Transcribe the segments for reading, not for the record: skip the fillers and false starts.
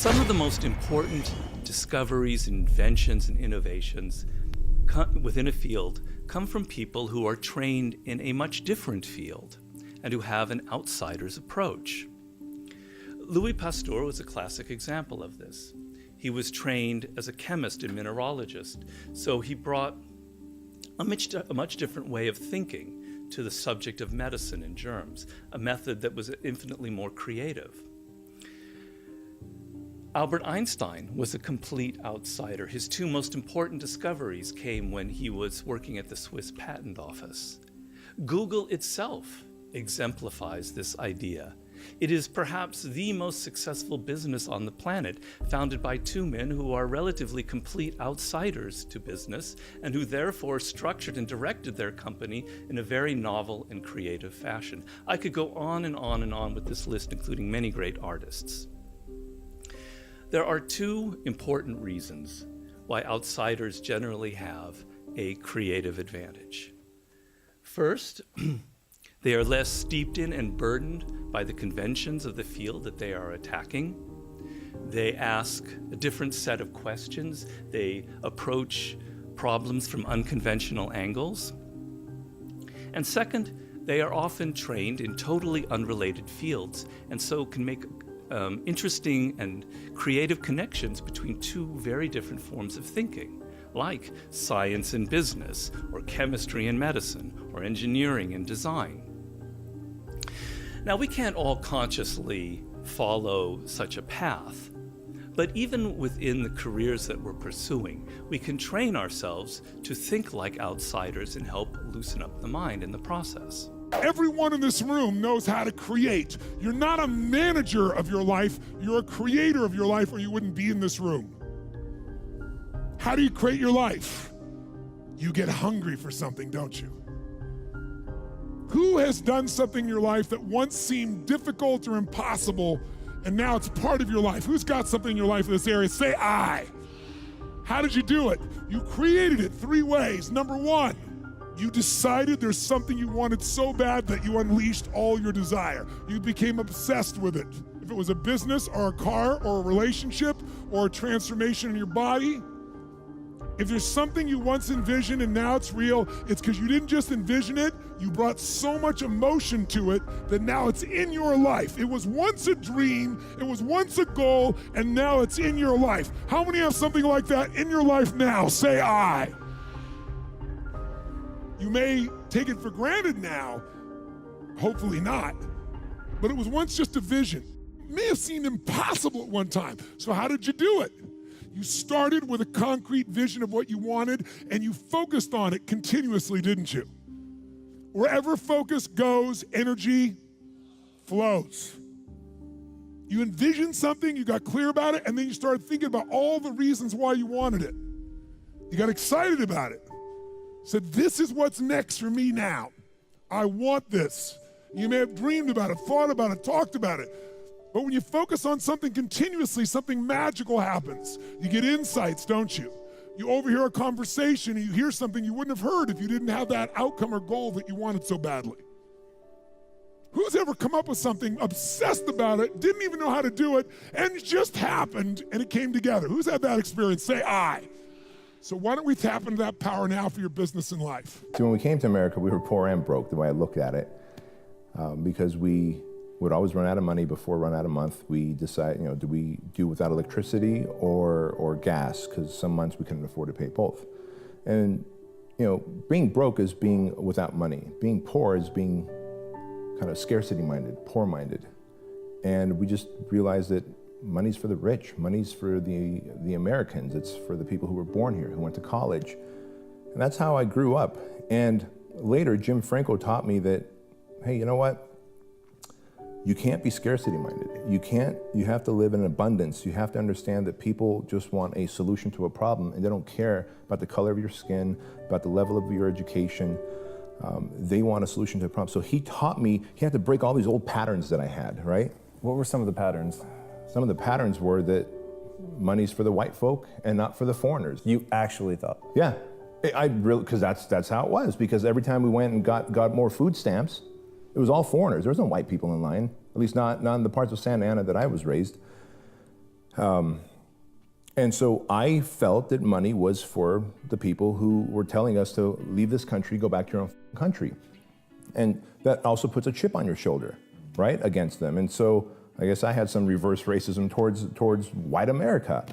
Some of the most important discoveries, inventions, and innovations within a field come from people who are trained in a much different field and who have an outsider's approach. Louis Pasteur was a classic example of this. He was trained as a chemist and mineralogist, so he brought a much different way of thinking to the subject of medicine and germs, a method that was infinitely more creative. Albert Einstein was a complete outsider. His two most important discoveries came when he was working at the Swiss Patent Office. Google itself exemplifies this idea. It is perhaps the most successful business on the planet, founded by two men who are relatively complete outsiders to business and who therefore structured and directed their company in a very novel and creative fashion. I could go on and on and on with this list, including many great artists. There are two important reasons why outsiders generally have a creative advantage. First, they are less steeped in and burdened by the conventions of the field that they are attacking. They ask a different set of questions. They approach problems from unconventional angles. And second, they are often trained in totally unrelated fields and so can make interesting and creative connections between two very different forms of thinking, like science and business, or chemistry and medicine, or engineering and design. Now, we can't all consciously follow such a path, but even within the careers that we're pursuing, we can train ourselves to think like outsiders and help loosen up the mind in the process. Everyone in this room knows how to create. You're not a manager of your life, you're a creator of your life, or you wouldn't be in this room. How do you create your life? You get hungry for something, don't you? Who has done something in your life that once seemed difficult or impossible, and now it's part of your life? Who's got something in your life in this area? Say I. How did you do it? You created it 3 ways. Number 1, you decided there's something you wanted so bad that you unleashed all your desire. You became obsessed with it. If it was a business or a car or a relationship or a transformation in your body, if there's something you once envisioned and now it's real, it's because you didn't just envision it, you brought so much emotion to it that now it's in your life. It was once a dream, it was once a goal, and now it's in your life. How many have something like that in your life now? Say I. You may take it for granted now, hopefully not, but it was once just a vision. It may have seemed impossible at one time. So how did you do it? You started with a concrete vision of what you wanted and you focused on it continuously, didn't you? Wherever focus goes, energy flows. You envisioned something, you got clear about it, and then you started thinking about all the reasons why you wanted it. You got excited about it. Said, this is what's next for me now. I want this. You may have dreamed about it, thought about it, talked about it. But when you focus on something continuously, something magical happens. You get insights, don't you? You overhear a conversation and you hear something you wouldn't have heard if you didn't have that outcome or goal that you wanted so badly. Who's ever come up with something, obsessed about it, didn't even know how to do it, and it just happened and it came together? Who's had that experience? Say I. So why don't we tap into that power now for your business and life? So when we came to America, we were poor and broke, the way I looked at it, because we would always run out of money before run out of month. We decided, do we do without electricity or gas? Because some months we couldn't afford to pay both. And being broke is being without money. Being poor is being kind of scarcity-minded, poor-minded. And we just realized that money's for the rich, money's for the Americans, it's for the people who were born here, who went to college. And that's how I grew up. And later, Jim Franco taught me that, hey, you know what? You can't be scarcity-minded. You have to live in abundance. You have to understand that people just want a solution to a problem and they don't care about the color of your skin, about the level of your education. They want a solution to a problem. So he taught me, he had to break all these old patterns that I had, right? What were some of the patterns? Some of the patterns were that money's for the white folk and not for the foreigners. You actually thought? Yeah, I really, because that's how it was. Because every time we went and got more food stamps, it was all foreigners. There was no white people in line, at least not in the parts of Santa Ana that I was raised. And so I felt that money was for the people who were telling us to leave this country, go back to your own country. And that also puts a chip on your shoulder, right, against them. And so I guess I had some reverse racism towards white America.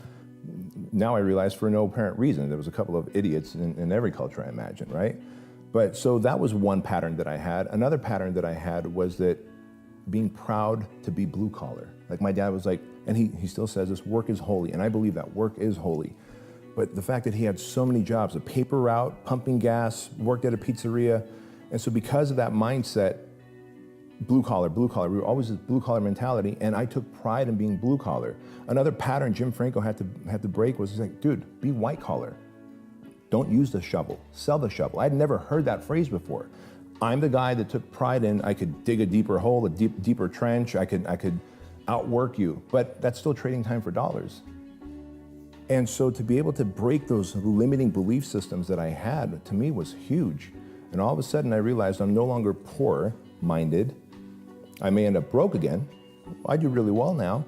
Now I realize for no apparent reason. There was a couple of idiots in every culture, I imagine, right? But so that was one pattern that I had. Another pattern that I had was that being proud to be blue collar. Like my dad was like, and he still says this, work is holy. And I believe that work is holy. But the fact that he had so many jobs, a paper route, pumping gas, worked at a pizzeria. And so because of that mindset, blue collar, we were always this blue collar mentality, and I took pride in being blue collar. Another pattern Jim Franco had to break was he's like, dude, be white collar. Don't use the shovel, sell the shovel. I'd never heard that phrase before. I'm the guy that took pride in, I could dig a deeper hole, a deeper trench, I could outwork you, but that's still trading time for dollars. And so to be able to break those limiting belief systems that I had, to me was huge. And all of a sudden I realized I'm no longer poor-minded. I may end up broke again. I do really well now,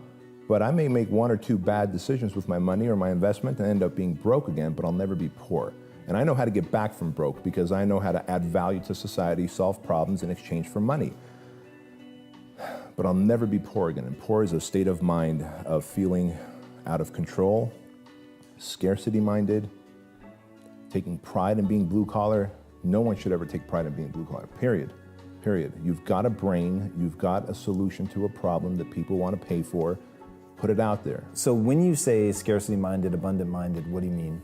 but I may make one or two bad decisions with my money or my investment and end up being broke again, but I'll never be poor. And I know how to get back from broke because I know how to add value to society, solve problems in exchange for money. But I'll never be poor again. And poor is a state of mind of feeling out of control, scarcity-minded, taking pride in being blue collar. No one should ever take pride in being blue collar, period. You've got a brain, you've got a solution to a problem that people want to pay for, put it out there. So when you say scarcity-minded, abundant-minded, what do you mean?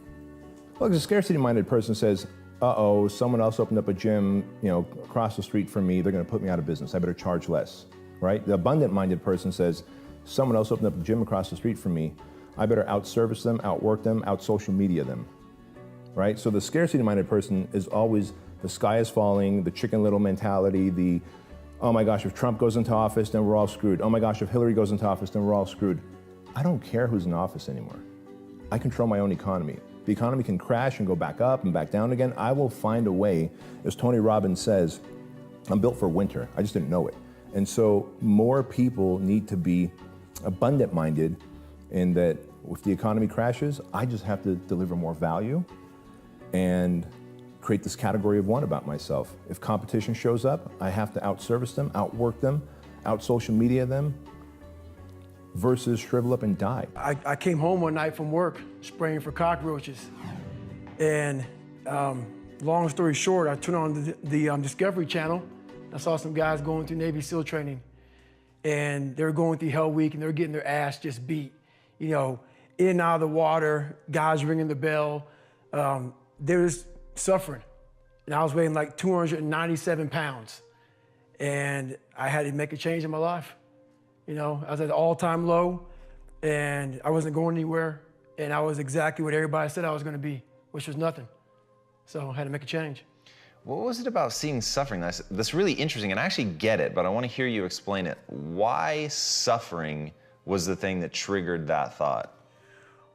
Well, a scarcity-minded person says, uh-oh, someone else opened up a gym, across the street from me, they're gonna put me out of business, I better charge less, right? The abundant-minded person says, someone else opened up a gym across the street from me, I better out-service them, outwork them, out-social media them, right? So the scarcity-minded person is always, the sky is falling, the Chicken Little mentality, the, oh my gosh, if Trump goes into office, then we're all screwed. Oh my gosh, if Hillary goes into office, then we're all screwed. I don't care who's in office anymore. I control my own economy. The economy can crash and go back up and back down again. I will find a way. As Tony Robbins says, I'm built for winter. I just didn't know it. And so more people need to be abundant-minded in that if the economy crashes, I just have to deliver more value and create this category of one about myself. If competition shows up, I have to outservice them, outwork them, out-social media them, versus shrivel up and die. I came home one night from work spraying for cockroaches. And long story short, I turned on the Discovery Channel. I saw some guys going through Navy SEAL training. And they were going through Hell Week and they were getting their ass just beat. In and out of the water, guys ringing the bell. They were just suffering. And I was weighing like 297 pounds. And I had to make a change in my life. I was at an all-time low, and I wasn't going anywhere, and I was exactly what everybody said I was going to be, which was nothing. So I had to make a change. What was it about seeing suffering that's really interesting, and I actually get it, but I want to hear you explain it. Why suffering was the thing that triggered that thought?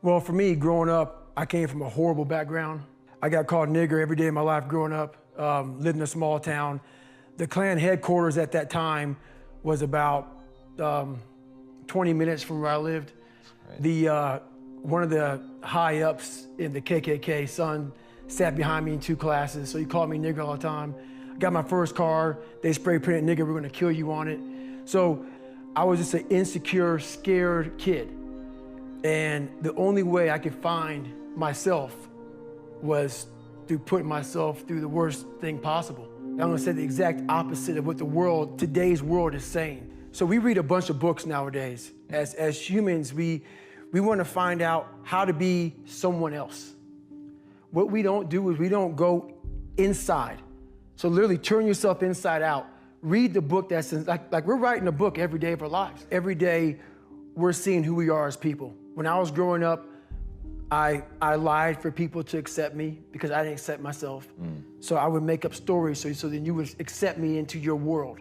Well, for me, growing up, I came from a horrible background. I got called nigger every day of my life growing up, lived in a small town. The Klan headquarters at that time was about 20 minutes from where I lived. Right. One of the high ups in the KKK, son, sat behind me in 2 classes, so he called me nigger all the time. I got my first car, they spray painted nigger, we're gonna kill you on it. So I was just an insecure, scared kid. And the only way I could find myself was through putting myself through the worst thing possible. I'm gonna say the exact opposite of what today's world is saying. So we read a bunch of books nowadays. As humans, we want to find out how to be someone else. What we don't do is we don't go inside. So literally turn yourself inside out. Read the book that's like we're writing a book every day of our lives. Every day we're seeing who we are as people. When I was growing up, I lied for people to accept me because I didn't accept myself. So I would make up stories so then you would accept me into your world.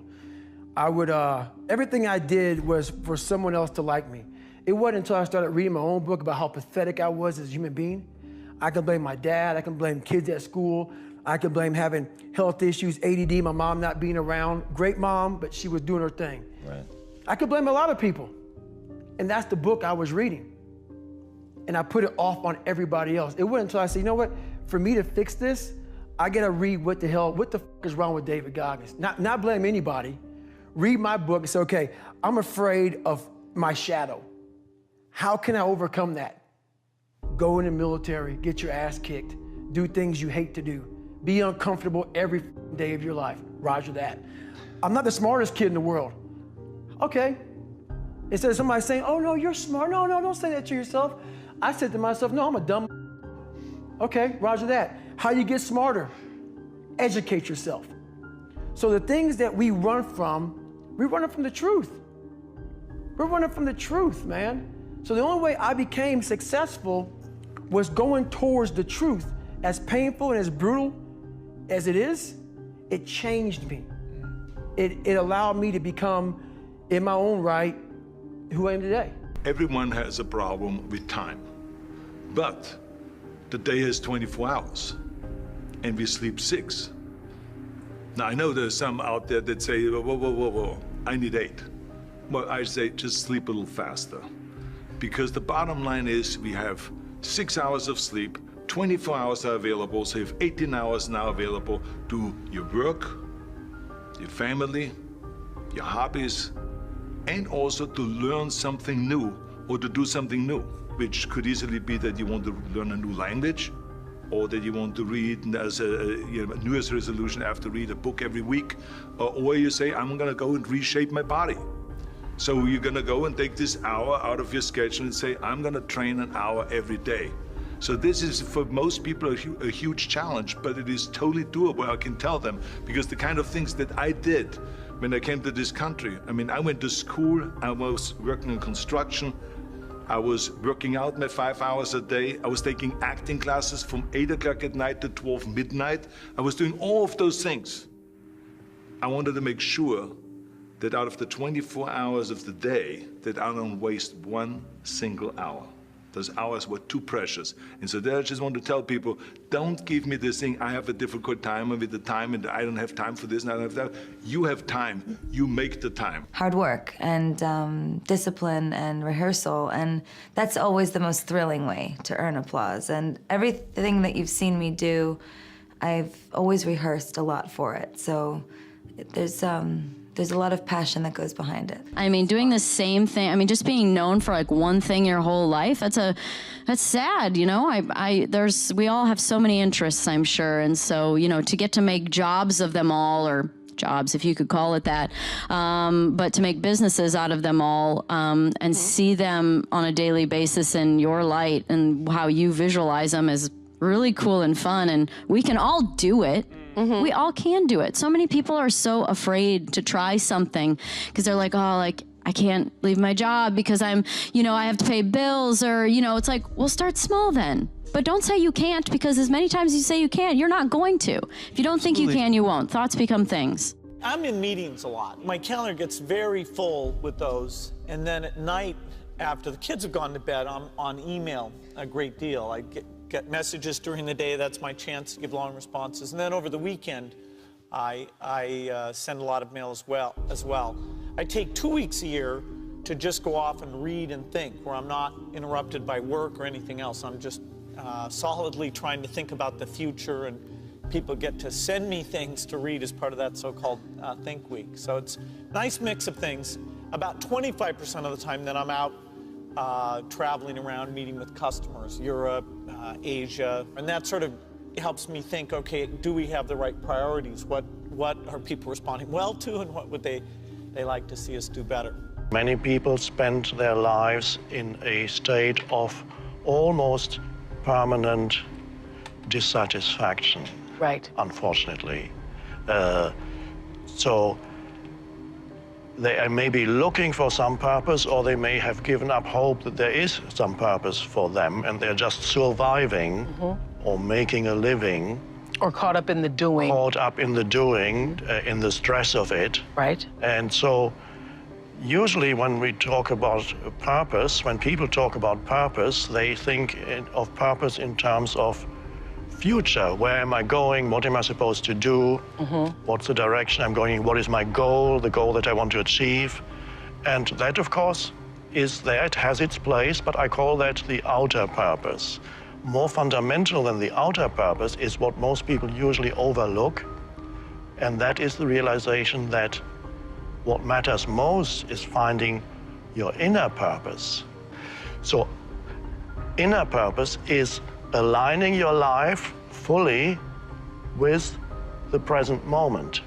Everything I did was for someone else to like me. It wasn't until I started reading my own book about how pathetic I was as a human being. I can blame my dad, I can blame kids at school, I can blame having health issues, ADD, my mom not being around. Great mom, but she was doing her thing. Right. I could blame a lot of people. And that's the book I was reading. and I put it off on everybody else. It wasn't until I said, you know what, for me to fix this, I gotta read what the f is wrong with David Goggins. Not blame anybody. Read my book and say, okay, I'm afraid of my shadow. How can I overcome that? Go in the military, get your ass kicked, do things you hate to do, be uncomfortable every day of your life. Roger that. I'm not the smartest kid in the world. Okay. Instead of somebody saying, oh no, you're smart. No, don't say that to yourself. I said to myself, no, I'm a dumb. Okay, roger that. How you get smarter? Educate yourself. So the things that we run from the truth. We're running from the truth, man. So the only way I became successful was going towards the truth. As painful and as brutal as it is, it changed me. It allowed me to become, in my own right, who I am today. Everyone has a problem with time, but the day has 24 hours and we sleep 6. Now I know there's some out there that say, whoa, I need 8. Well, I say just sleep a little faster, because the bottom line is we have 6 hours of sleep, 24 hours are available, so you have 18 hours now available to your work, your family, your hobbies, and also to learn something new or to do something new, which could easily be that you want to learn a new language, or that you want to read as a New Year's resolution, I have to read a book every week, or you say, I'm gonna go and reshape my body. So you're gonna go and take this hour out of your schedule and say, I'm gonna train an hour every day. So this is, for most people, a huge challenge, but it is totally doable, I can tell them, because the kind of things that I did when I came to this country, I mean, I went to school, I was working in construction, I was working out my 5 hours a day, I was taking acting classes from 8 o'clock at night to 12 midnight. I was doing all of those things. I wanted to make sure that out of the 24 hours of the day, that I don't waste one single hour. Those hours were too precious. And so there I just want to tell people, don't give me this thing, I have a difficult time with the time and I don't have time for this and I don't have that. You have time, you make the time. Hard work and discipline and rehearsal, and that's always the most thrilling way to earn applause. And everything that you've seen me do, I've always rehearsed a lot for it. So there's a lot of passion that goes behind it. I mean, doing the same thing, I mean, just being known for like one thing your whole life, that's sad, you know? We all have so many interests, I'm sure. And so, you know, to get to make jobs of them all, or jobs, if you could call it that, but to make businesses out of them all, and see them on a daily basis in your light and how you visualize them is really cool and fun. And we can all do it. Mm-hmm. We all can do it. So many people are so afraid to try something because they're like, oh, like, I can't leave my job because I have to pay bills, or, it's like, well, start small then. But don't say you can't, because as many times as you say you can't, you're not going to. If you don't think you can, you won't. Thoughts become things. I'm in meetings a lot. My calendar gets very full with those. And then at night, after the kids have gone to bed, I'm on email a great deal. I get messages during the day. That's my chance to give long responses. And then over the weekend, I send a lot of mail as well. I take 2 weeks a year to just go off and read and think, where I'm not interrupted by work or anything else. I'm just solidly trying to think about the future, and people get to send me things to read as part of that so-called Think Week. So it's a nice mix of things. About 25% of the time that I'm out traveling around, meeting with customers, Europe, Asia, and that sort of helps me think, okay, do we have the right priorities? What are people responding well to, and what would they like to see us do better? Many people spend their lives in a state of almost permanent dissatisfaction. Right. Unfortunately. So they may be looking for some purpose, or they may have given up hope that there is some purpose for them, and they're just surviving or making a living. Or caught up in the doing. Caught up in the doing, in the stress of it. Right. And so usually when we talk about purpose, when people talk about purpose, they think of purpose in terms of future. Where am I going? What am I supposed to do? What's the direction I'm going in? What is my goal, the goal that I want to achieve? And that, of course, is there, it has its place, but I call that the outer purpose. More fundamental than the outer purpose is what most people usually overlook, and that is the realization that what matters most is finding your inner purpose. So, inner purpose is aligning your life fully with the present moment,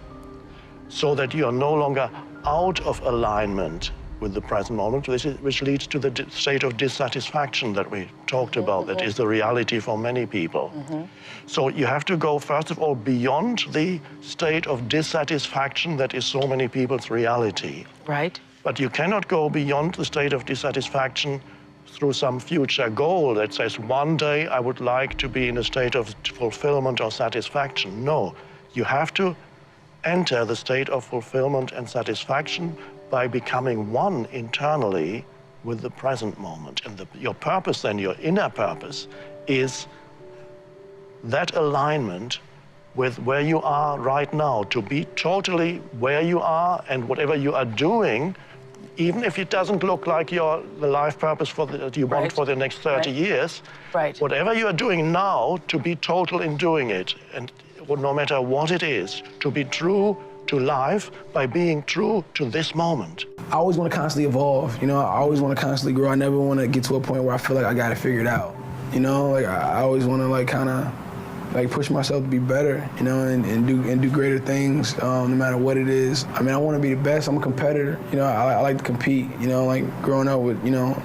so that you are no longer out of alignment with the present moment, which leads to the state of dissatisfaction that we talked about, that is the reality for many people. So you have to go, first of all, beyond the state of dissatisfaction that is so many people's reality. Right. But you cannot go beyond the state of dissatisfaction through some future goal that says, one day I would like to be in a state of fulfillment or satisfaction. No, you have to enter the state of fulfillment and satisfaction by becoming one internally with the present moment. And your purpose then, your inner purpose, is that alignment with where you are right now, to be totally where you are, and whatever you are doing, even if it doesn't look like the life purpose that you want for the next 30 years, whatever you are doing now, to be total in doing it, and no matter what it is, to be true to life by being true to this moment. I always want to constantly evolve, you know, I always want to constantly grow. I never want to get to a point where I feel like I got it figured out, you know, like I always want to like kind of like push myself to be better, you know, and do greater things, no matter what it is. I mean, I want to be the best. I'm a competitor, you know, I like to compete, you know, like growing up with, you know,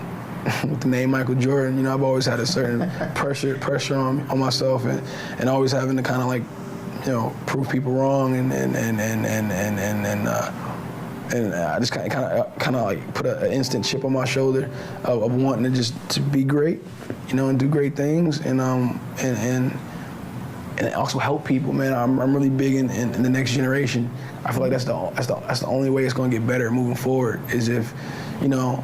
with the name Michael Jordan, you know, I've always had a certain pressure on myself and always having to kind of like, you know, prove people wrong and I just kind of like put an instant chip on my shoulder of wanting to be great, you know, and do great things and also help people, man. I'm really big in the next generation. I feel like that's the only way it's going to get better moving forward is if, you know,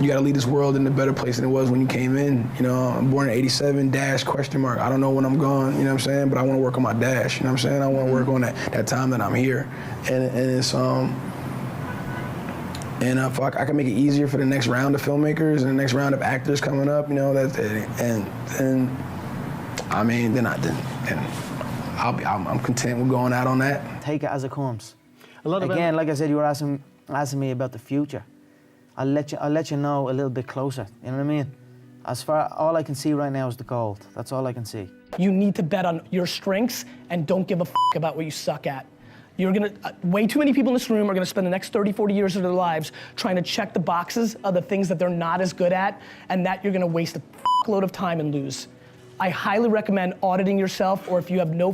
you got to lead this world in a better place than it was when you came in. You know, I'm born in '87, dash, question mark. I don't know when I'm gone, you know what I'm saying? But I want to work on my dash, you know what I'm saying? I want to work on that time that I'm here. And it's, if I can make it easier for the next round of filmmakers and the next round of actors coming up, you know, I'm content with going out on that. Take it as it comes. Again, like I said, you were asking me about the future. I'll let you know a little bit closer. You know what I mean? All I can see right now is the gold. That's all I can see. You need to bet on your strengths and don't give a about what you suck at. You're gonna, way too many people in this room are gonna spend the next 30, 40 years of their lives trying to check the boxes of the things that they're not as good at, and that you're gonna waste a load of time and lose. I highly recommend auditing yourself, or if you have no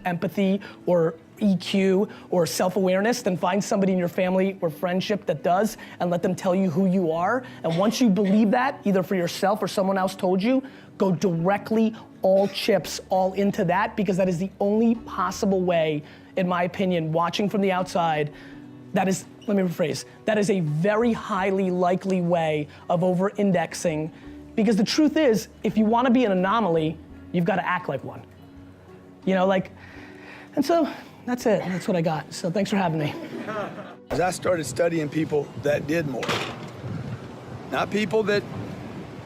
empathy or EQ or self-awareness, then find somebody in your family or friendship that does and let them tell you who you are. And once you believe that, either for yourself or someone else told you, go directly, all chips, all into that, because that is the only possible way, in my opinion, watching from the outside, that is, let me rephrase, that is a very highly likely way of over-indexing, because the truth is, if you want to be an anomaly, you've got to act like one. You know, like, and so, that's it, that's what I got. So thanks for having me. As I started studying people that did more. Not people that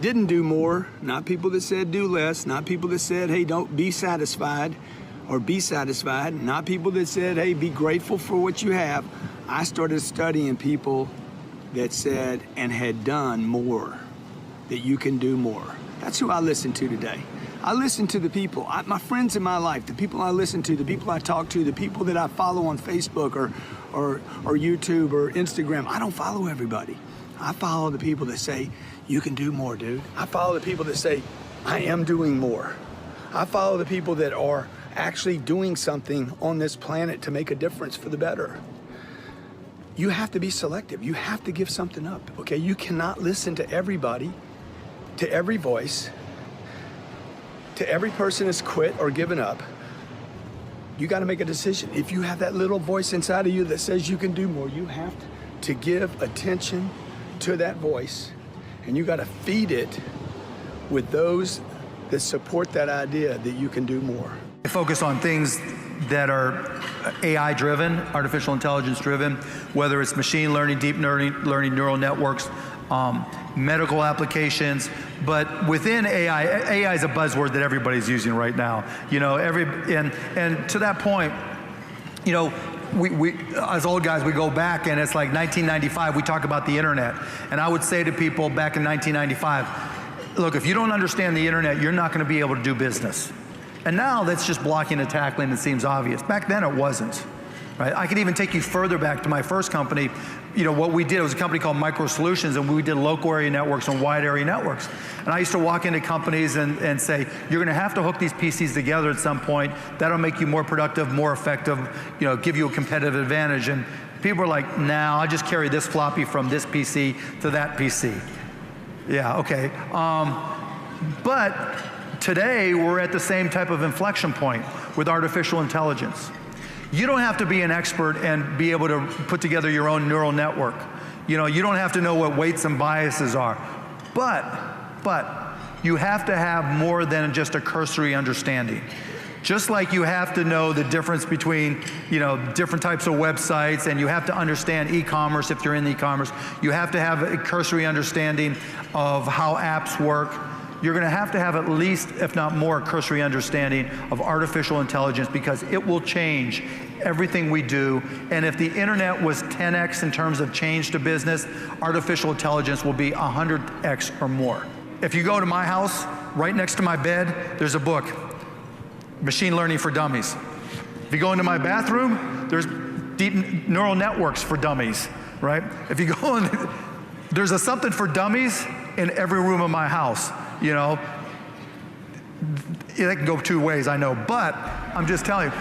didn't do more, not people that said do less, not people that said, hey, don't be satisfied or be satisfied, not people that said, hey, be grateful for what you have. I started studying people that said and had done more, that you can do more. That's who I listen to today. I listen to the people, my friends in my life, the people I listen to, the people I talk to, the people that I follow on Facebook or YouTube or Instagram. I don't follow everybody. I follow the people that say, you can do more, dude. I follow the people that say, I am doing more. I follow the people that are actually doing something on this planet to make a difference for the better. You have to be selective. You have to give something up, okay? You cannot listen to everybody, to every voice, to every person that's quit or given up. You got to make a decision. If you have that little voice inside of you that says you can do more, you have to give attention to that voice, and you got to feed it with those that support that idea that you can do more. Focus on things that are AI driven, artificial intelligence driven, whether it's machine learning, deep learning neural networks, medical applications. But within AI is a buzzword that everybody's using right now. You know, and to that point, you know, we as old guys, we go back and it's like 1995, we talk about the internet. And I would say to people back in 1995, look, if you don't understand the internet, you're not gonna be able to do business. And now that's just blocking and tackling, it seems obvious. Back then it wasn't, right? I could even take you further back to my first company. You know, what we did, it was a company called Micro Solutions, and we did local area networks and wide area networks. And I used to walk into companies and say, you're gonna have to hook these PCs together at some point. That'll make you more productive, more effective, you know, give you a competitive advantage. And people are like, nah, I'll just carry this floppy from this PC to that PC. Yeah, okay. But today, we're at the same type of inflection point with artificial intelligence. You don't have to be an expert and be able to put together your own neural network. You know, you don't have to know what weights and biases are. But you have to have more than just a cursory understanding. Just like you have to know the difference between, you know, different types of websites, and you have to understand e-commerce if you're in e-commerce. You have to have a cursory understanding of how apps work. You're gonna have to have at least, if not more, cursory understanding of artificial intelligence, because it will change everything we do. And if the internet was 10x in terms of change to business, artificial intelligence will be 100x or more. If you go to my house, right next to my bed, there's a book, Machine Learning for Dummies. If you go into my bathroom, there's deep neural networks for dummies, right? If you go in, there's a something for dummies in every room of my house. You know, it can go two ways, I know, but I'm just telling you,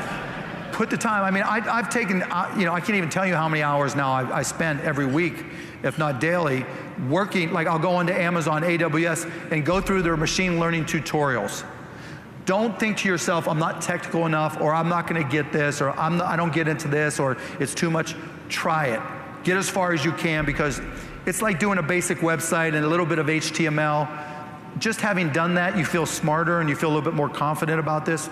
put the time. I mean, I've taken, you know, I can't even tell you how many hours now I spend every week, if not daily, working. Like, I'll go onto Amazon, AWS, and go through their machine learning tutorials. Don't think to yourself, I'm not technical enough, or I'm not gonna get this, or I don't get into this, or it's too much. Try it. Get as far as you can, because it's like doing a basic website and a little bit of HTML. Just having done that, you feel smarter and you feel a little bit more confident about this.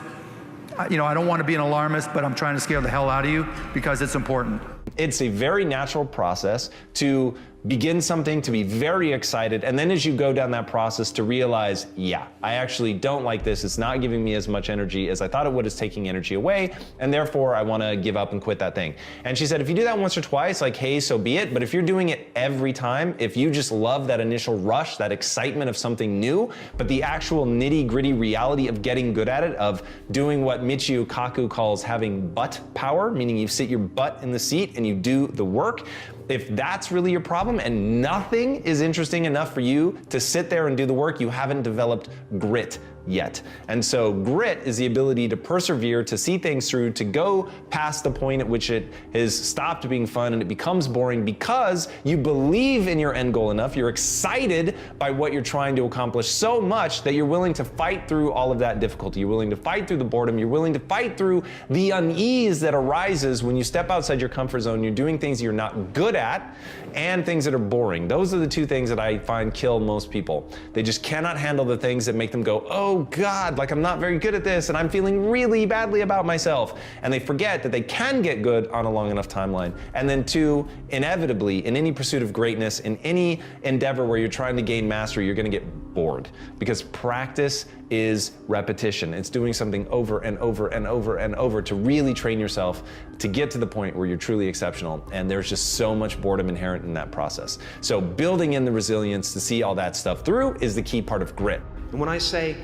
You know, I don't want to be an alarmist, but I'm trying to scare the hell out of you because it's important. It's a very natural process to begin something, to be very excited, and then as you go down that process to realize, yeah, I actually don't like this, it's not giving me as much energy as I thought it would, it's taking energy away, and therefore I want to give up and quit that thing. And she said, if you do that once or twice, like, hey, so be it, but if you're doing it every time, if you just love that initial rush, that excitement of something new, but the actual nitty-gritty reality of getting good at it, of doing what Michio Kaku calls having butt power, meaning you sit your butt in the seat and you do the work, if that's really your problem and nothing is interesting enough for you to sit there and do the work, you haven't developed grit yet. And so grit is the ability to persevere, to see things through, to go past the point at which it has stopped being fun and it becomes boring because you believe in your end goal enough, you're excited by what you're trying to accomplish so much that you're willing to fight through all of that difficulty. You're willing to fight through the boredom, you're willing to fight through the unease that arises when you step outside your comfort zone, you're doing things you're not good at, and things that are boring. Those are the two things that I find kill most people. They just cannot handle the things that make them go, oh God, like I'm not very good at this and I'm feeling really badly about myself. And they forget that they can get good on a long enough timeline. And then two, inevitably, in any pursuit of greatness, in any endeavor where you're trying to gain mastery, you're gonna get bored, because practice is repetition. It's doing something over and over and over and over to really train yourself to get to the point where you're truly exceptional. And there's just so much boredom inherent in that process. So building in the resilience to see all that stuff through is the key part of grit. And when I say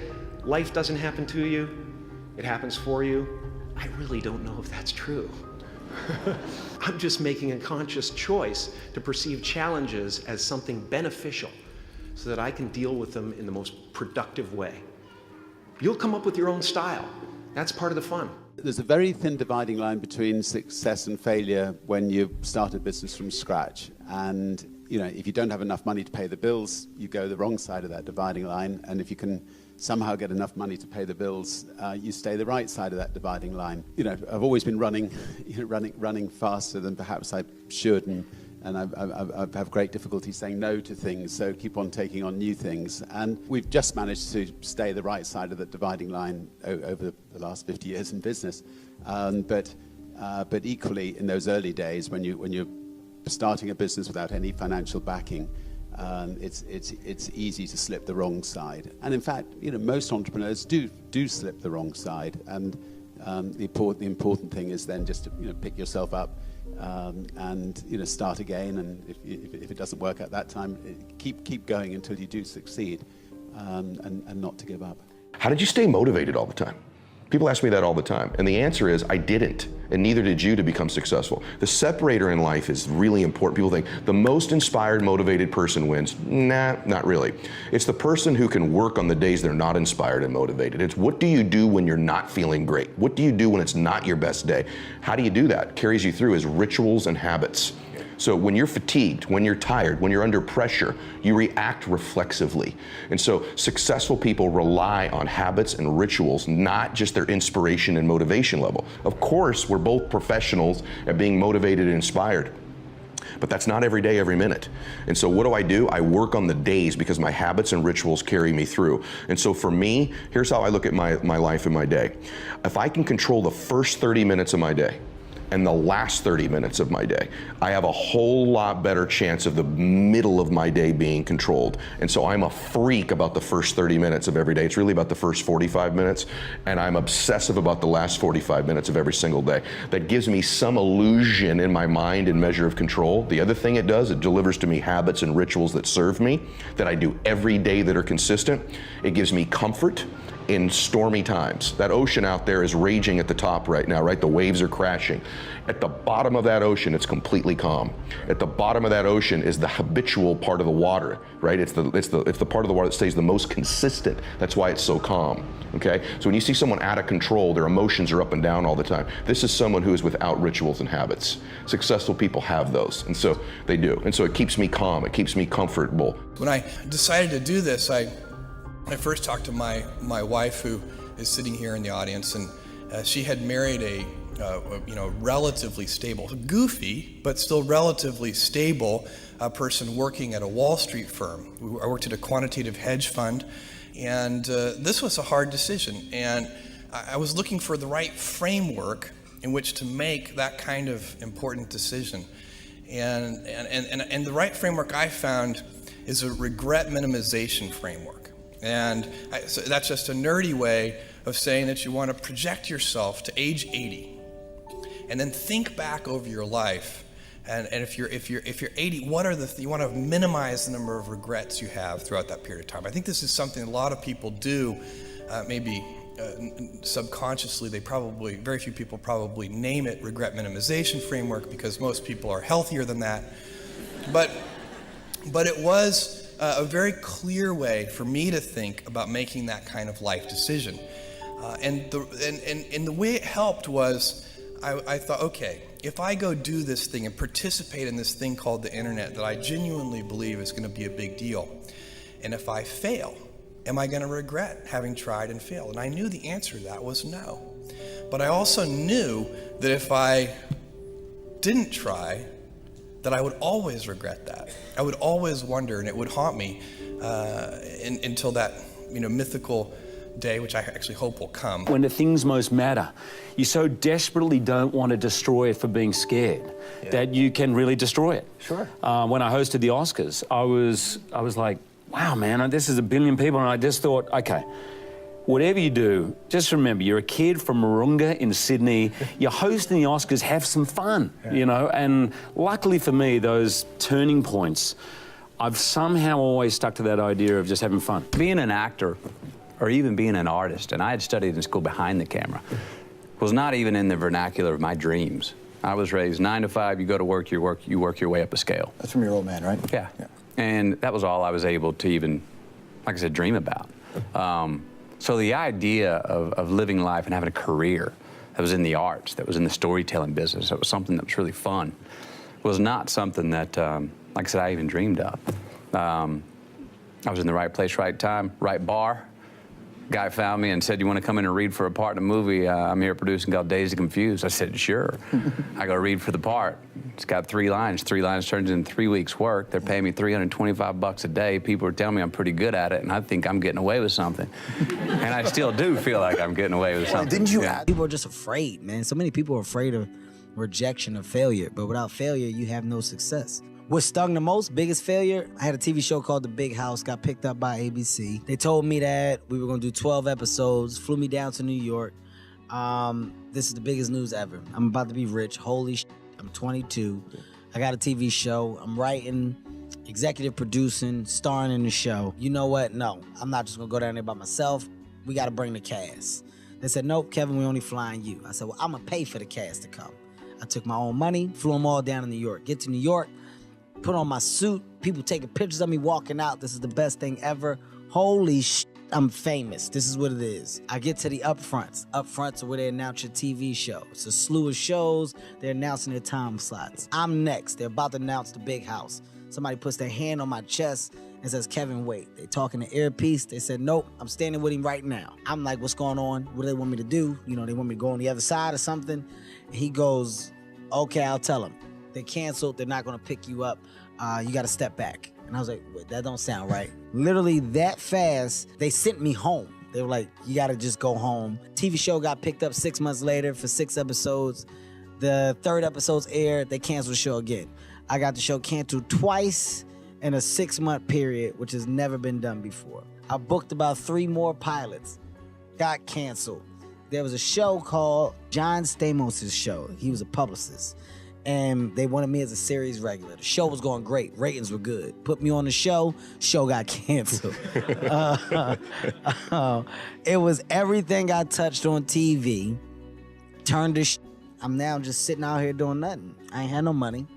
life doesn't happen to you, it happens for you, I really don't know if that's true. I'm just making a conscious choice to perceive challenges as something beneficial so that I can deal with them in the most productive way. You'll come up with your own style. That's part of the fun. There's a very thin dividing line between success and failure when you start a business from scratch. And you know, if you don't have enough money to pay the bills, you go the wrong side of that dividing line. And if you can somehow get enough money to pay the bills, you stay the right side of that dividing line. You know, I've always been running faster than perhaps I should, and and I have great difficulty saying no to things, so keep on taking on new things. And we've just managed to stay the right side of the dividing line over the last 50 years in business. But equally, in those early days, when you're starting a business without any financial backing, it's easy to slip the wrong side. And in fact, most entrepreneurs do slip the wrong side. And the important thing is then just to pick yourself up and start again. And if it doesn't work at that time, keep going until you do succeed, and not to give up. How did you stay motivated all the time? People ask me that all the time, and the answer is I didn't, and neither did you to become successful. The separator in life is really important. People think the most inspired, motivated person wins. Nah, not really. It's the person who can work on the days they're not inspired and motivated. It's what do you do when you're not feeling great? What do you do when it's not your best day? How do you do that? Carries you through is rituals and habits. So when you're fatigued, when you're tired, when you're under pressure, you react reflexively. And so successful people rely on habits and rituals, not just their inspiration and motivation level. Of course, we're both professionals at being motivated and inspired, but that's not every day, every minute. And so what do? I work on the days because my habits and rituals carry me through. And so for me, here's how I look at my life and my day. If I can control the first 30 minutes of my day, and the last 30 minutes of my day, I have a whole lot better chance of the middle of my day being controlled. And so I'm a freak about the first 30 minutes of every day. It's really about the first 45 minutes, and I'm obsessive about the last 45 minutes of every single day. That gives me some illusion in my mind and measure of control. The other thing it does, it delivers to me habits and rituals that serve me, that I do every day that are consistent. It gives me comfort in stormy times. That ocean out there is raging at the top right now, right? The waves are crashing. At the bottom of that ocean, it's completely calm. At the bottom of that ocean is the habitual part of the water, right? It's the part of the water that stays the most consistent. That's why it's so calm, okay? So when you see someone out of control, their emotions are up and down all the time. This is someone who is without rituals and habits. Successful people have those, and so they do. And so it keeps me calm, it keeps me comfortable. When I decided to do this, I first talked to my wife, who is sitting here in the audience, and she had married a relatively stable, goofy, but still relatively stable person working at a Wall Street firm. I worked at a quantitative hedge fund, and this was a hard decision. And I was looking for the right framework in which to make that kind of important decision. And the right framework I found is a regret minimization framework. And so that's just a nerdy way of saying that you want to project yourself to age 80, and then think back over your life. And if you're 80, what are you want to minimize the number of regrets you have throughout that period of time. I think this is something a lot of people do, maybe subconsciously. Very few people probably name it regret minimization framework because most people are healthier than that. But it was a very clear way for me to think about making that kind of life decision. And the way it helped was I thought, okay, if I go do this thing and participate in this thing called the internet that I genuinely believe is going to be a big deal, and if I fail, am I going to regret having tried and failed? And I knew the answer to that was no. But I also knew that if I didn't try, that I would always regret that. I would always wonder, and it would haunt me until that mythical day, which I actually hope will come. When the things most matter, you so desperately don't want to destroy it for being scared that you can really destroy it. Sure. When I hosted the Oscars, I was like, wow, man, this is 1 billion people, and I just thought, okay, whatever you do, just remember, you're a kid from Mooroonga in Sydney, you're hosting the Oscars, have some fun, and luckily for me, those turning points, I've somehow always stuck to that idea of just having fun. Being an actor, or even being an artist, and I had studied in school behind the camera, was not even in the vernacular of my dreams. I was raised 9 to 5, you go to work, you work your way up a scale. That's from your old man, right? Yeah. And that was all I was able to even, like I said, dream about. So the idea of living life and having a career that was in the arts, that was in the storytelling business, that was something that was really fun, was not something that, like I said, I even dreamed of. I was in the right place, right time, right bar. Guy found me and said, you want to come in and read for a part in a movie I'm here producing called Dazed and Confused? I said, sure. I go read for the part. It's got 3 lines. 3 lines turns into 3 weeks' work. They're paying me $325 a day. People are telling me I'm pretty good at it, and I think I'm getting away with something. And I still do feel like I'm getting away with something. Didn't you? People are just afraid, man. So many people are afraid of rejection or failure, but without failure, you have no success. What stung the most, biggest failure, I had a TV show called The Big House, got picked up by ABC. They told me that we were gonna do 12 episodes, flew me down to New York. This is the biggest news ever. I'm about to be rich, holy shit, I'm 22. I got a TV show, I'm writing, executive producing, starring in the show. You know what, no, I'm not just gonna go down there by myself. We gotta bring the cast. They said, nope, Kevin, we only flying you. I said, well, I'm gonna pay for the cast to come. I took my own money, flew them all down to New York. Get to New York, put on my suit, people taking pictures of me walking out. This is the best thing ever. Holy shit, I'm famous. This is what it is. I get to the upfronts. Upfronts are where they announce your TV show. It's a slew of shows. They're announcing their time slots. I'm next. They're about to announce The Big House. Somebody puts their hand on my chest and says, Kevin, wait. They talking to earpiece. They said, nope, I'm standing with him right now. I'm like, what's going on? What do they want me to do? You know, they want me to go on the other side or something? And he goes, okay, I'll tell him. They canceled. They're not going to pick you up. You got to step back. And I was like, wait, that don't sound right. Literally that fast, they sent me home. They were like, you got to just go home. TV show got picked up 6 months later for 6 episodes. The 3rd episode's aired. They canceled the show again. I got the show canceled twice in a 6-month period, which has never been done before. I booked about 3 more pilots. Got canceled. There was a show called John Stamos' show. He was a publicist. And they wanted me as a series regular. The show was going great. Ratings were good. Put me on the show got canceled. It was everything I touched on TV. Turned to I'm now just sitting out here doing nothing. I ain't had no money.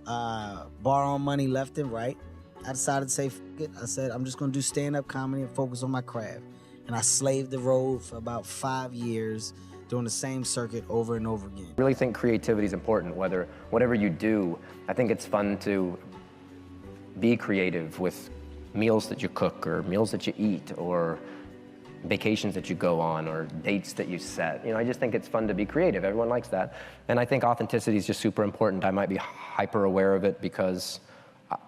Borrowing money left and right. I decided to say, F it. I said, I'm just gonna do stand-up comedy and focus on my craft. And I slaved the road for about 5 years, doing the same circuit over and over again. I really think creativity is important, whatever you do. I think it's fun to be creative with meals that you cook or meals that you eat or vacations that you go on or dates that you set. You know, I just think it's fun to be creative. Everyone likes that. And I think authenticity is just super important. I might be hyper aware of it because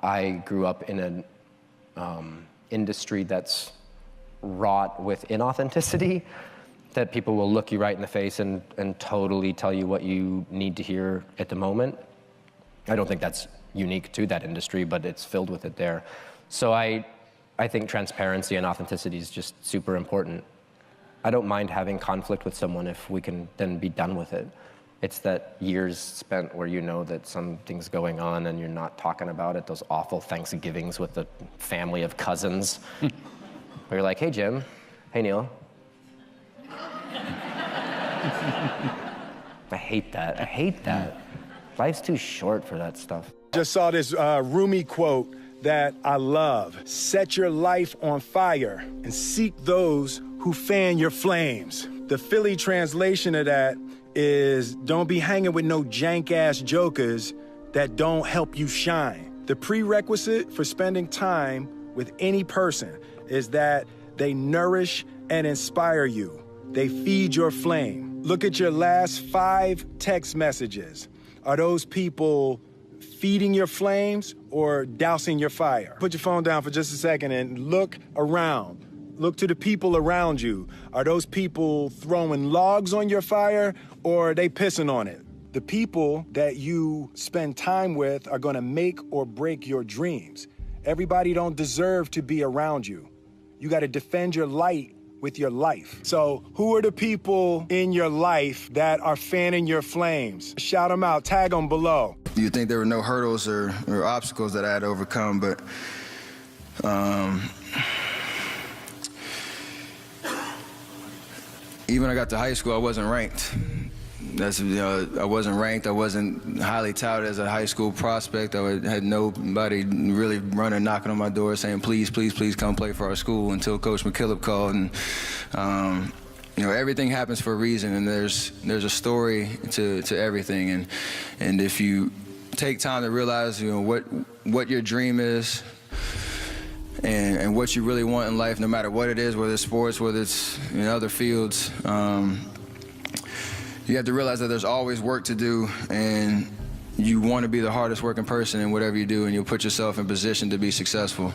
I grew up in an industry that's wrought with inauthenticity, that people will look you right in the face and totally tell you what you need to hear at the moment. I don't think that's unique to that industry, but it's filled with it there. So I think transparency and authenticity is just super important. I don't mind having conflict with someone if we can then be done with it. It's that years spent where you know that something's going on and you're not talking about it, those awful Thanksgivings with the family of cousins. Where you're like, hey, Jim. Hey, Neil. I hate that. I hate that. Life's too short for that stuff. Just saw this Rumi quote that I love. Set your life on fire and seek those who fan your flames. The Philly translation of that is don't be hanging with no jank-ass jokers that don't help you shine. The prerequisite for spending time with any person is that they nourish and inspire you. They feed your flame. Look at your last 5 text messages. Are those people feeding your flames or dousing your fire? Put your phone down for just a second and look around. Look to the people around you. Are those people throwing logs on your fire or are they pissing on it? The people that you spend time with are gonna make or break your dreams. Everybody don't deserve to be around you. You gotta defend your light with your life. So who are the people in your life that are fanning your flames? Shout them out, tag them below. You'd think there were no hurdles or obstacles that I had to overcome, but even when I got to high school, I wasn't ranked. I wasn't ranked. I wasn't highly touted as a high school prospect. I had nobody really running, knocking on my door saying, please, please, please come play for our school until Coach McKillop called. And everything happens for a reason, and there's a story to everything. And if you take time to realize, what your dream is, and what you really want in life, no matter what it is, whether it's sports, whether it's in other fields, you have to realize that there's always work to do, and you want to be the hardest working person in whatever you do, and you'll put yourself in position to be successful.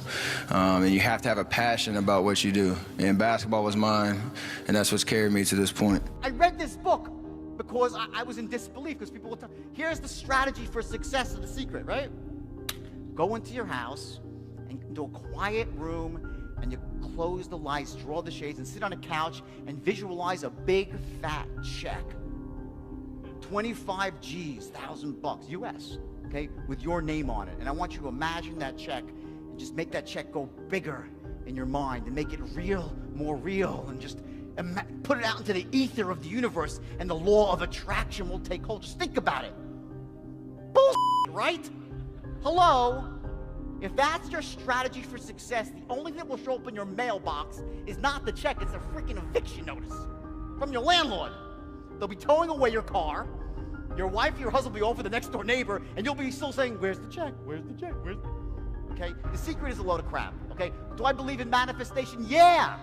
And you have to have a passion about what you do. And basketball was mine, and that's what's carried me to this point. I read this book because I was in disbelief, because people would tell, here's the strategy for success of The Secret, right? Go into your house and into a quiet room, and you close the lights, draw the shades, and sit on a couch and visualize a big fat check. 25 G's, $1,000 US, okay, with your name on it. And I want you to imagine that check and just make that check go bigger in your mind and make it real, more real, and just put it out into the ether of the universe, and the law of attraction will take hold. Just think about it. Bullshit, right? Hello? If that's your strategy for success, the only thing that will show up in your mailbox is not the check, it's a freaking eviction notice from your landlord. They'll be towing away your car. Your wife or your husband will be over the next door neighbor, and you'll be still saying, where's the check? Where's the check? Where's the... Okay? The Secret is a load of crap, okay? Do I believe in manifestation? Yeah!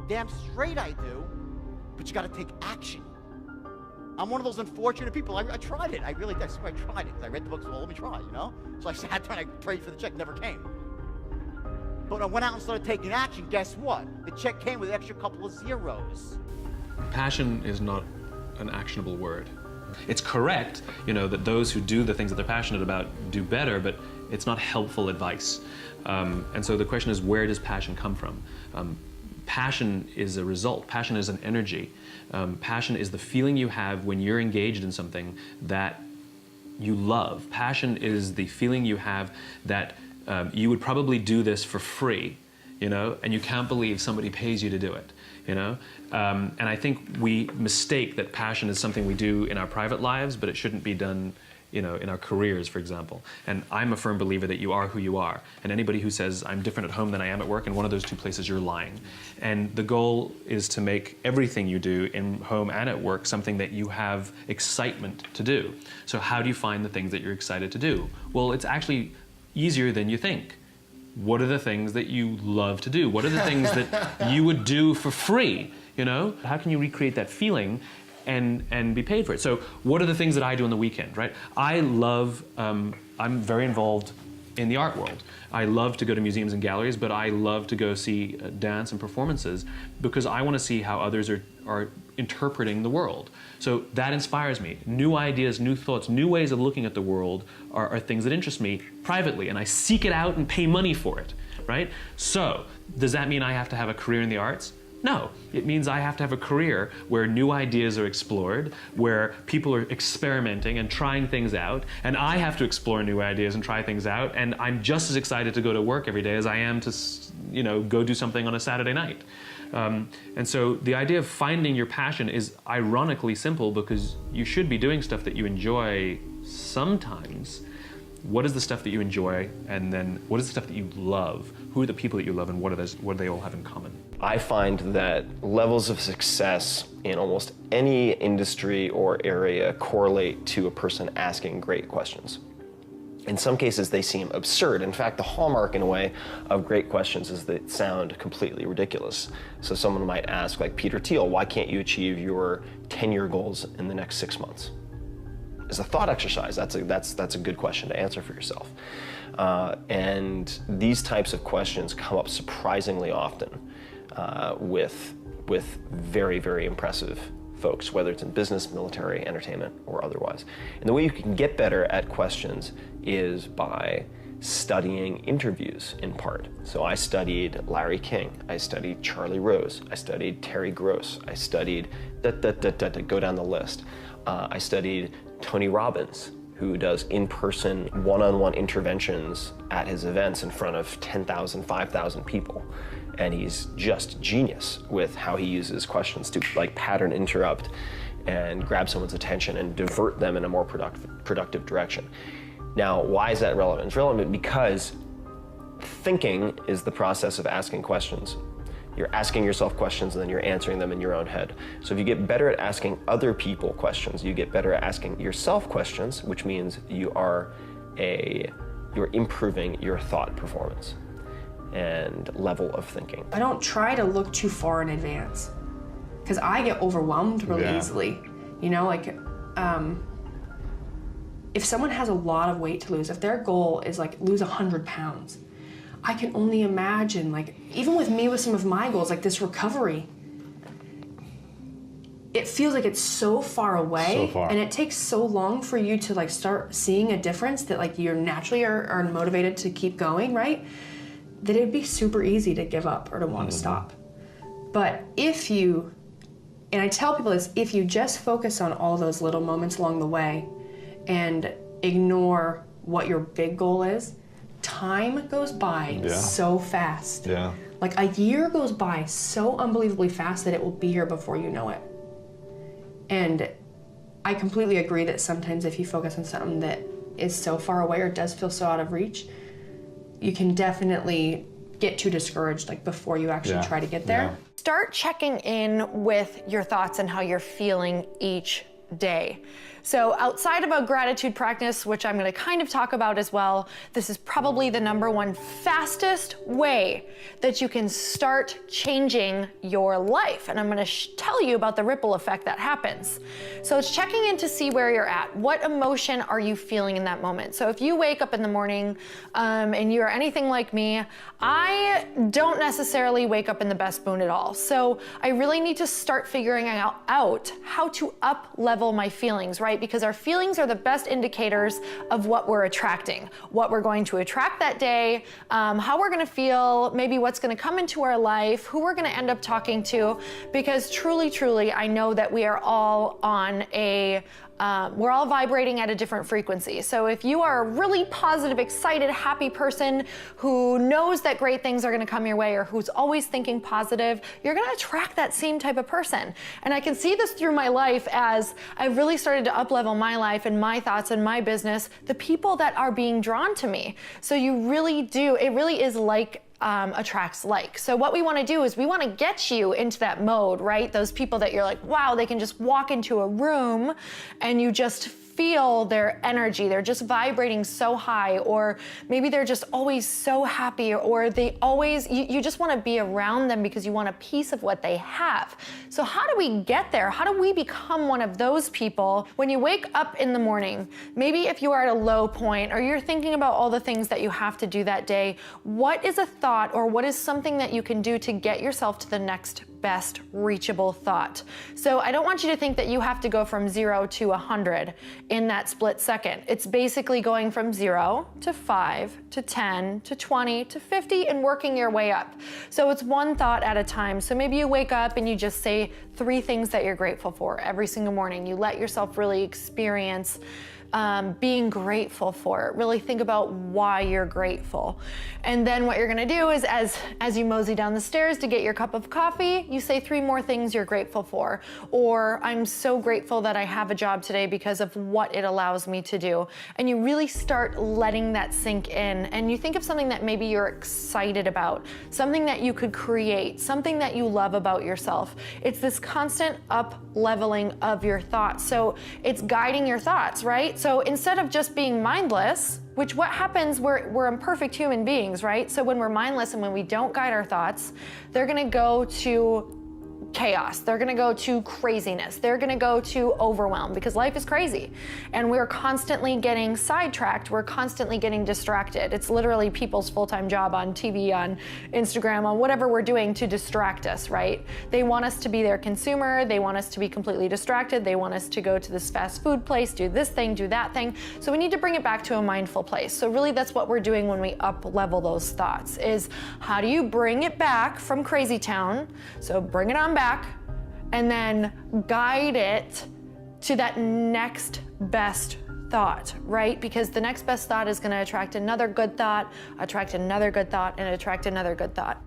Damn straight I do. But you gotta take action. I'm one of those unfortunate people. I tried it. I really did. I swear I tried it. I read the books, well, let me try, you know? So I sat there and I prayed for the check, never came. But I went out and started taking action. Guess what? The check came with an extra couple of zeros. Passion is not an actionable word. It's correct, you know, that those who do the things that they're passionate about do better, but it's not helpful advice. And so the question is, where does passion come from? Passion is a result. Passion is an energy. Passion is the feeling you have when you're engaged in something that you love. Passion is the feeling you have that you would probably do this for free, you know, and you can't believe somebody pays you to do it. You know, and I think we mistake that passion is something we do in our private lives, but it shouldn't be done, you know, in our careers, for example. And I'm a firm believer that you are who you are. And anybody who says, I'm different at home than I am at work, in one of those two places, you're lying. And the goal is to make everything you do in home and at work something that you have excitement to do. So how do you find the things that you're excited to do? Well, it's actually easier than you think. What are the things that you love to do? What are the things that you would do for free? You know, how can you recreate that feeling and be paid for it? So what are the things that I do on the weekend, right? I love, I'm very involved in the art world. I love to go to museums and galleries, but I love to go see dance and performances because I want to see how others are interpreting the world. So that inspires me. New ideas, new thoughts, new ways of looking at the world are things that interest me privately, and I seek it out and pay money for it, right? So does that mean I have to have a career in the arts? No, it means I have to have a career where new ideas are explored, where people are experimenting and trying things out, and I have to explore new ideas and try things out, and I'm just as excited to go to work every day as I am to, you know, go do something on a Saturday night. And so the idea of finding your passion is ironically simple because you should be doing stuff that you enjoy sometimes. What is the stuff that you enjoy, and then what is the stuff that you love? Who are the people that you love, and what do they all have in common? I find that levels of success in almost any industry or area correlate to a person asking great questions. In some cases, they seem absurd. In fact, the hallmark, in a way, of great questions is that they sound completely ridiculous. So someone might ask, like Peter Thiel, why can't you achieve your 10-year goals in the next 6 months? As a thought exercise, that's a good question to answer for yourself. And these types of questions come up surprisingly often with very, very impressive folks, whether it's in business, military, entertainment, or otherwise. And the way you can get better at questions is by studying interviews in part. So I studied Larry King, I studied Charlie Rose, I studied Terry Gross, I studied go down the list. I studied Tony Robbins, who does in-person, one-on-one interventions at his events in front of 10,000, 5,000 people. And he's just genius with how he uses questions to like pattern interrupt and grab someone's attention and divert them in a more productive direction. Now, why is that relevant? It's relevant because thinking is the process of asking questions. You're asking yourself questions and then you're answering them in your own head. So if you get better at asking other people questions, you get better at asking yourself questions, which means you're improving your thought performance and level of thinking. I don't try to look too far in advance because I get overwhelmed really easily. You know, like if someone has a lot of weight to lose, if their goal is like lose 100 pounds, I can only imagine, like, even with me with some of my goals, like this recovery, it feels like it's so far away, and it takes so long for you to like start seeing a difference that like you're naturally are motivated to keep going, right? That it'd be super easy to give up or to want to stop. But if you, and I tell people this, if you just focus on all those little moments along the way and ignore what your big goal is, time goes by so fast. Yeah. Like a year goes by so unbelievably fast that it will be here before you know it. And I completely agree that sometimes if you focus on something that is so far away or does feel so out of reach, you can definitely get too discouraged like before you actually try to get there. Start checking in with your thoughts and how you're feeling each day. So outside of a gratitude practice, which I'm going to kind of talk about as well, this is probably the #1 fastest way that you can start changing your life. And I'm going to tell you about the ripple effect that happens. So it's checking in to see where you're at. What emotion are you feeling in that moment? So if you wake up in the morning and you're anything like me, I don't necessarily wake up in the best mood at all. So I really need to start figuring out how to up-level my feelings, right? Because our feelings are the best indicators of what we're attracting, what we're going to attract that day, how we're going to feel, maybe what's going to come into our life, who we're going to end up talking to. Because truly, truly, I know that we are all on we're all vibrating at a different frequency. So if you are a really positive, excited, happy person who knows that great things are going to come your way or who's always thinking positive, you're going to attract that same type of person. And I can see this through my life as I've really started to up-level my life and my thoughts and my business, the people that are being drawn to me. So you really do, it really is like attracts like. So what we want to do is we want to get you into that mode, right? Those people that you're like, wow, they can just walk into a room and you just feel their energy. They're just vibrating so high, or maybe they're just always so happy, or they always, you just want to be around them because you want a piece of what they have. So how do we get there? How do we become one of those people when you wake up in the morning? Maybe if you are at a low point or you're thinking about all the things that you have to do that day, what is a thought or what is something that you can do to get yourself to the next best reachable thought? So I don't want you to think that you have to go from 0 to 100 in that split second. It's basically going from 0 to 5 to 10 to 20 to 50 and working your way up. So it's one thought at a time. So maybe you wake up and you just say 3 things that you're grateful for every single morning. You let yourself really experience being grateful for it. Really think about why you're grateful. And then what you're gonna do is as you mosey down the stairs to get your cup of coffee, you say 3 more things you're grateful for. Or I'm so grateful that I have a job today because of what it allows me to do. And you really start letting that sink in. And you think of something that maybe you're excited about, something that you could create, something that you love about yourself. It's this constant up-leveling of your thoughts. So it's guiding your thoughts, right? So instead of just being mindless, which what happens, we're imperfect human beings, right? So when we're mindless and when we don't guide our thoughts, they're gonna go to chaos. They're gonna go to craziness. They're gonna go to overwhelm because life is crazy. And we're constantly getting sidetracked. We're constantly getting distracted. It's literally people's full-time job on TV, on Instagram, on whatever we're doing to distract us, right? They want us to be their consumer. They want us to be completely distracted. They want us to go to this fast food place, do this thing, do that thing. So we need to bring it back to a mindful place. So really that's what we're doing when we up-level those thoughts is how do you bring it back from crazy town? So bring it on back and then guide it to that next best thought, right? Because the next best thought is going to attract another good thought, attract another good thought, and attract another good thought.